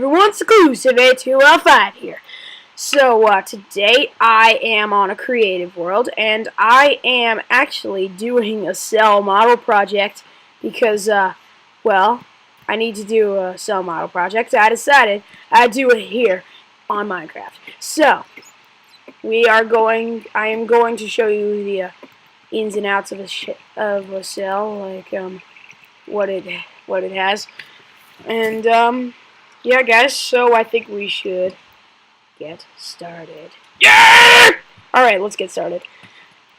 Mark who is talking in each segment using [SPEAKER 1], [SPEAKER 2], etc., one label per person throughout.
[SPEAKER 1] everyone, exclusive A2L5 here. So, today I am on a creative world, and I am actually doing a cell model project because, well, I need to do a cell model project. So I decided I'd do it here on Minecraft. So, I am going to show you the ins and outs of a cell, like, what it has. And, yeah, guys, so I think we should get started. Yeah! Alright, let's get started.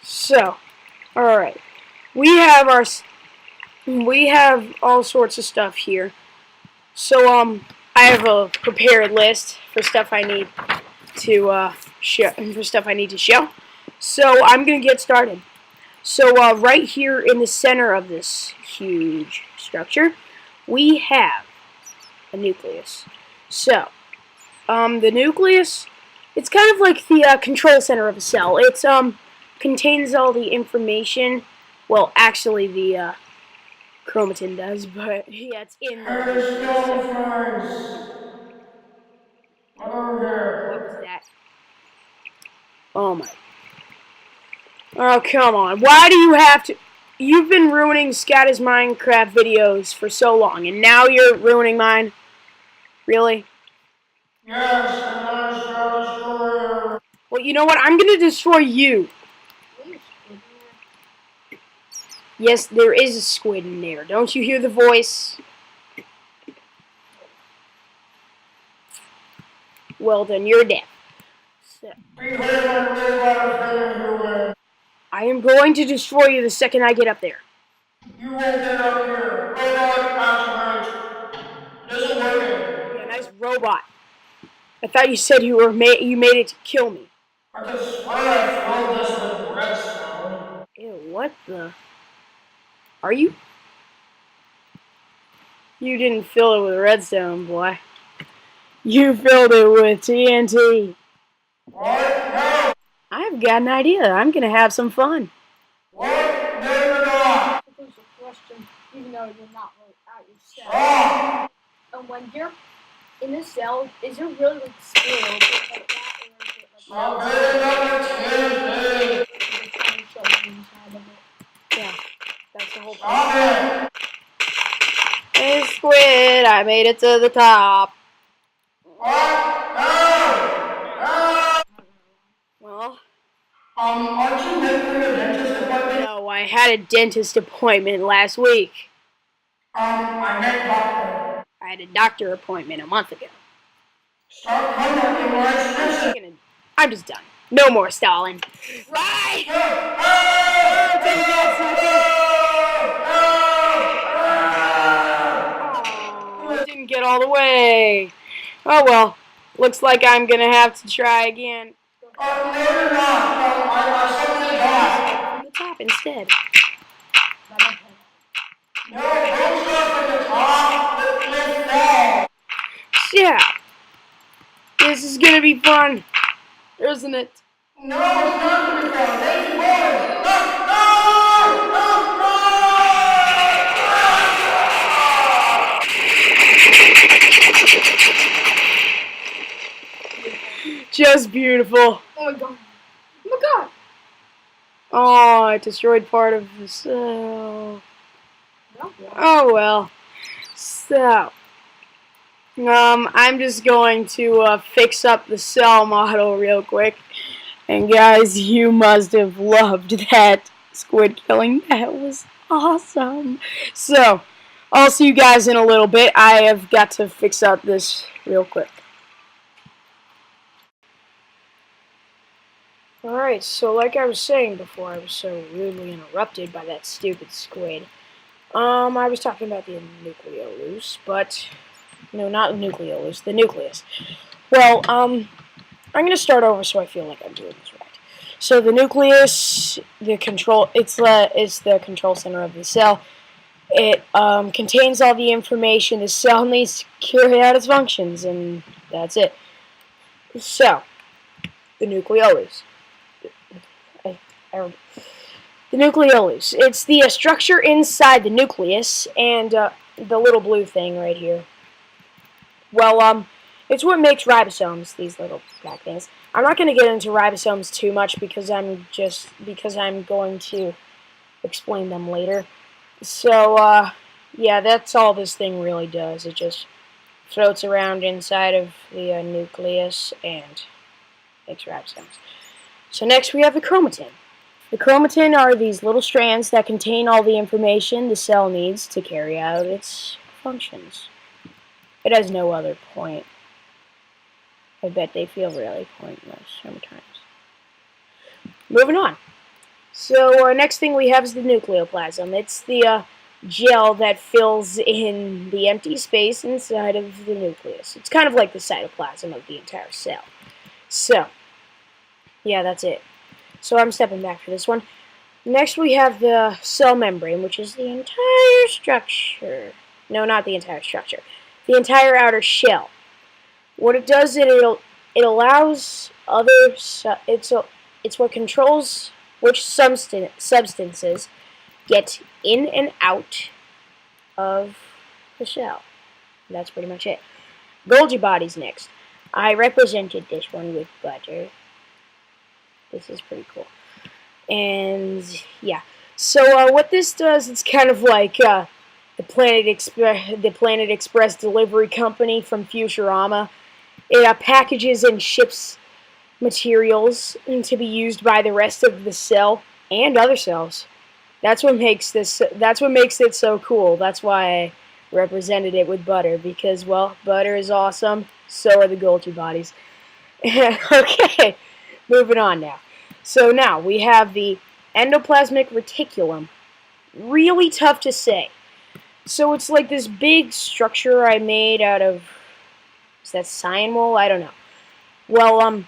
[SPEAKER 1] So, alright. We have all sorts of stuff here. So, I have a prepared list for stuff I need to, show. So, I'm gonna get started. So, right here in the center of this huge structure, we have a nucleus. So, the nucleus, it's kind of like the control center of a cell. It contains all the information. Well, actually, the chromatin does, but yeah, it's in the What was that? Oh my! Oh, come on! Why do you have to? You've been ruining Scata's Minecraft videos for so long, and now you're ruining mine. Really?
[SPEAKER 2] Yes, and I shall destroy you.
[SPEAKER 1] Well, you know what? I'm gonna destroy you. Yes, there is a squid in there. Don't you hear the voice? Well, then you're dead. So, I am going to destroy you the second I get up there.
[SPEAKER 2] You won't get up here. Robot, activate. It isn't working.
[SPEAKER 1] Yeah, nice robot. I thought you said you made it to kill me.
[SPEAKER 2] I could swear I filled this with redstone.
[SPEAKER 1] Ew, what the? Are you? You didn't fill it with redstone, boy. You filled it with TNT.
[SPEAKER 2] What? No!
[SPEAKER 1] I've got an idea. I'm gonna have some fun.
[SPEAKER 2] What? No, you're not!
[SPEAKER 3] There's a question, even though you're not really at your cell.
[SPEAKER 2] Ah!
[SPEAKER 3] And when you're in the cell, is it really like square open like that, or is it like
[SPEAKER 2] Stop building up your TNT!
[SPEAKER 1] Yeah, that's the whole point.
[SPEAKER 2] Stop it!
[SPEAKER 1] Hey, squid, I made it to the top.
[SPEAKER 2] What? No! No!
[SPEAKER 1] Well,
[SPEAKER 2] Aren't you late for your dentist appointment?
[SPEAKER 1] no, I had a dentist appointment last week.
[SPEAKER 2] I meant doctor.
[SPEAKER 1] I had a doctor appointment a month ago.
[SPEAKER 2] Stop contacting my extension!
[SPEAKER 1] I'm just done. No more stalling. Right! Oh, didn't get all the way. Oh well. Looks like I'm gonna have to try again.
[SPEAKER 2] No, you're not. I suddenly got.
[SPEAKER 1] From the top instead.
[SPEAKER 2] No, don't start from the top. Let's go.
[SPEAKER 1] Yeah. This is gonna be fun, isn't it?
[SPEAKER 2] No, it's not going to be fun. Thank you, boys. No! No! No!
[SPEAKER 1] Just beautiful.
[SPEAKER 3] Oh my god. Oh my god.
[SPEAKER 1] Oh, I destroyed part of the cell. Oh well. So, I'm just going to fix up the cell model real quick. And guys, you must have loved that squid killing. That was awesome. So, I'll see you guys in a little bit. I have got to fix up this real quick. Alright, so like I was saying before, I was so rudely interrupted by that stupid squid. I was talking about the Nucleolus, but, no, not the Nucleolus, the Nucleus. Well, I'm going to start over so I feel like I'm doing this right. So the nucleus, it's the control center of the cell. It contains all the information the cell needs to carry out its functions, and that's it. So, the Nucleolus. The Nucleolus. It's the structure inside the nucleus, and the little blue thing right here. Well, It's what makes ribosomes, these little black things. I'm not going to get into ribosomes too much because I'm going to explain them later. So, yeah, that's all this thing really does. It just floats around inside of the nucleus and makes ribosomes. So next we have the chromatin. The chromatin are these little strands that contain all the information the cell needs to carry out its functions. It has no other point. I bet they feel really pointless sometimes. Moving on. So next thing we have is the nucleoplasm. It's the gel that fills in the empty space inside of the nucleus. It's kind of like the cytoplasm of the entire cell. So, yeah, that's it. So I'm stepping back for this one. Next we have the cell membrane, which is the entire structure. No, not the entire structure. The entire outer shell. What it does is it allows it's what controls which substances get in and out of the shell. And that's pretty much it. Golgi bodies next. I represented this one with butter. This is pretty cool. And yeah, so what this does, it's kind of like the Planet Express delivery company from Futurama. It packages and ships materials to be used by the rest of the cell and other cells. That's what makes it so cool. That's why I represented it with butter, because, well, butter is awesome. So are the Golgi bodies. Okay, moving on now. So now we have the Endoplasmic Reticulum. Really tough to say. So it's like this big structure I made out of, is that cyan wool? I don't know. Well,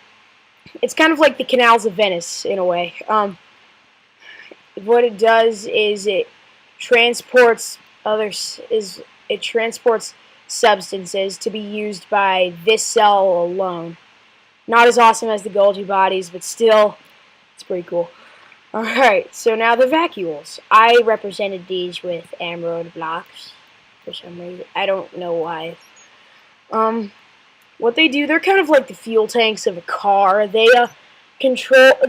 [SPEAKER 1] it's kind of like the canals of Venice in a way. What it does is it transports substances to be used by this cell alone. Not as awesome as the Golgi bodies, but still, it's pretty cool. Alright, so now the vacuoles. I represented these with emerald blocks for some reason. I don't know why. What they do, they're kind of like the fuel tanks of a car. They contain,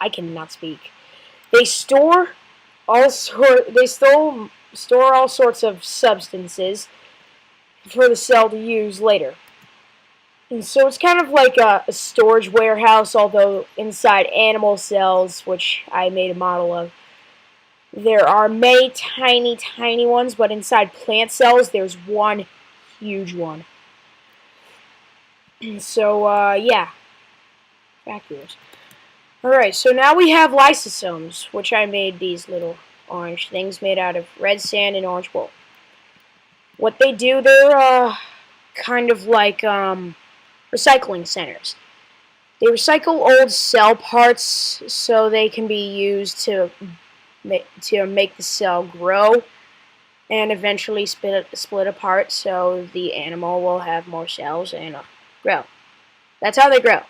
[SPEAKER 1] I cannot speak. They store all sorts of substances for the cell to use later. And so it's kind of like a storage warehouse, although inside animal cells, which I made a model of, there are many tiny, tiny ones, but inside plant cells, there's one huge one. And so, yeah, vacuoles. Alright, so now we have lysosomes, which I made these little orange things made out of red sand and orange wool. What they do, they're kind of like recycling centers. They recycle old cell parts so they can be used to make the cell grow and eventually split apart so the animal will have more cells and grow. That's how they grow,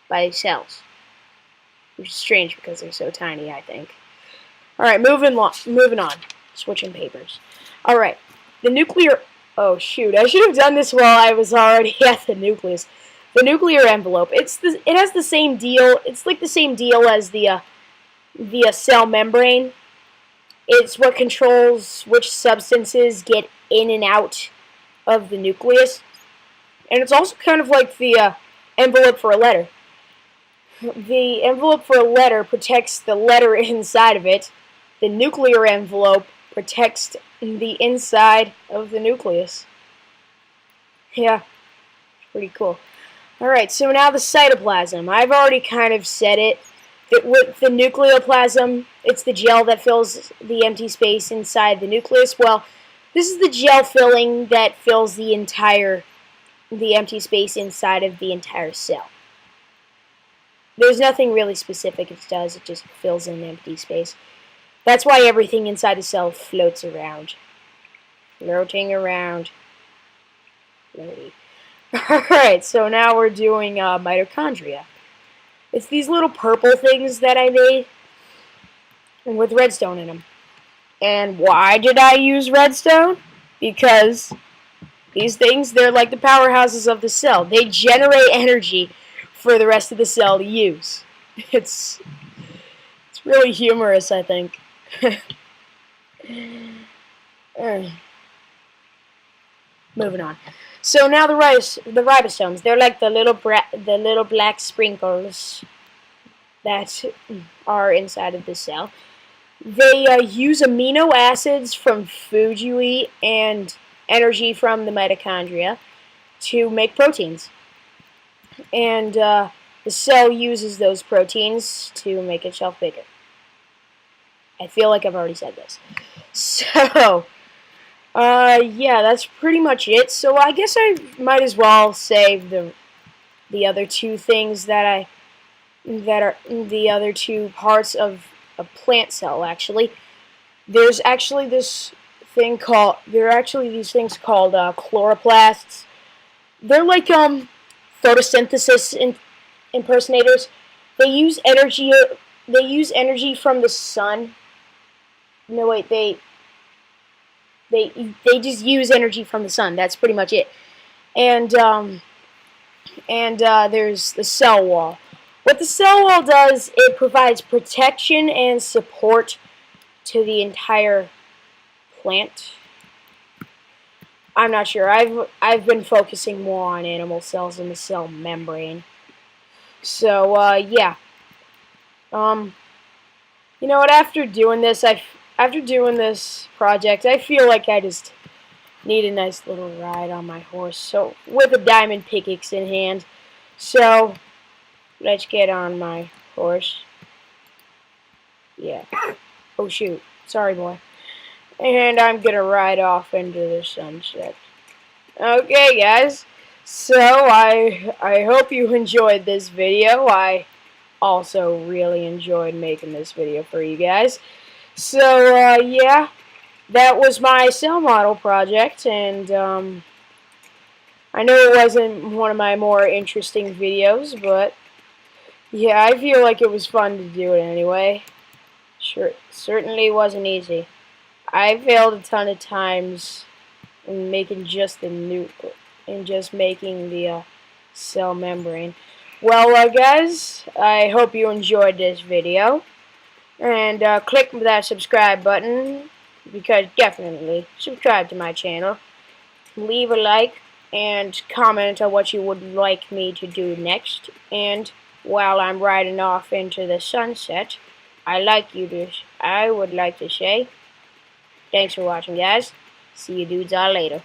[SPEAKER 1] by cells. Which is strange because they're so tiny, I think. Alright, moving on. Switching papers. Alright, the nuclear... Oh, shoot. I should have done this while I was already at the nucleus. The nuclear envelope. It has the same deal. It's like the same deal as the cell membrane. It's what controls which substances get in and out of the nucleus. And it's also kind of like the envelope for a letter. The envelope for a letter protects the letter inside of it. The nuclear envelope protects the inside of the nucleus. Yeah, pretty cool. Alright, so now the cytoplasm. I've already kind of said it. With the nucleoplasm, it's the gel that fills the empty space inside the nucleus. Well, this is the gel filling that fills the empty space inside of the entire cell. There's nothing really specific it does, it just fills in empty space. That's why everything inside the cell floats around. Floating around. Floaty. Alright, so now we're doing mitochondria. It's these little purple things that I made with redstone in them. And why did I use redstone? Because these things, they're like the powerhouses of the cell. They generate energy for the rest of the cell to use. It's really humorous, I think. Moving on. So now the ribosomes, they're like the little black sprinkles that are inside of the cell. They use amino acids from food you eat and energy from the mitochondria to make proteins. And the cell uses those proteins to make itself bigger. I feel like I've already said this. So, yeah, that's pretty much it. So I guess I might as well save the other two things that are the other two parts of a plant cell. Actually, there's actually these things called chloroplasts. They're like photosynthesis impersonators. They use energy. They use energy from the sun. No, wait, they just use energy from the sun. That's pretty much it. And there's the cell wall. What the cell wall does, it provides protection and support to the entire plant. I'm not sure. I've been focusing more on animal cells and the cell membrane. So yeah. You know what? After doing this project, I feel like I just need a nice little ride on my horse. So with a diamond pickaxe in hand. So let's get on my horse. Yeah. Oh shoot. Sorry, boy. And I'm gonna ride off into the sunset. Okay, guys. So I hope you enjoyed this video. I also really enjoyed making this video for you guys. So yeah, that was my cell model project, and I know it wasn't one of my more interesting videos, but yeah, I feel like it was fun to do it anyway. Sure, certainly wasn't easy. I failed a ton of times in making just the cell membrane. Well, guys, I hope you enjoyed this video, and click that subscribe button, because definitely subscribe to my channel. Leave a like and comment on what you would like me to do next. And while I'm riding off into the sunset, I would like to say, thanks for watching, guys. See you dudes all later.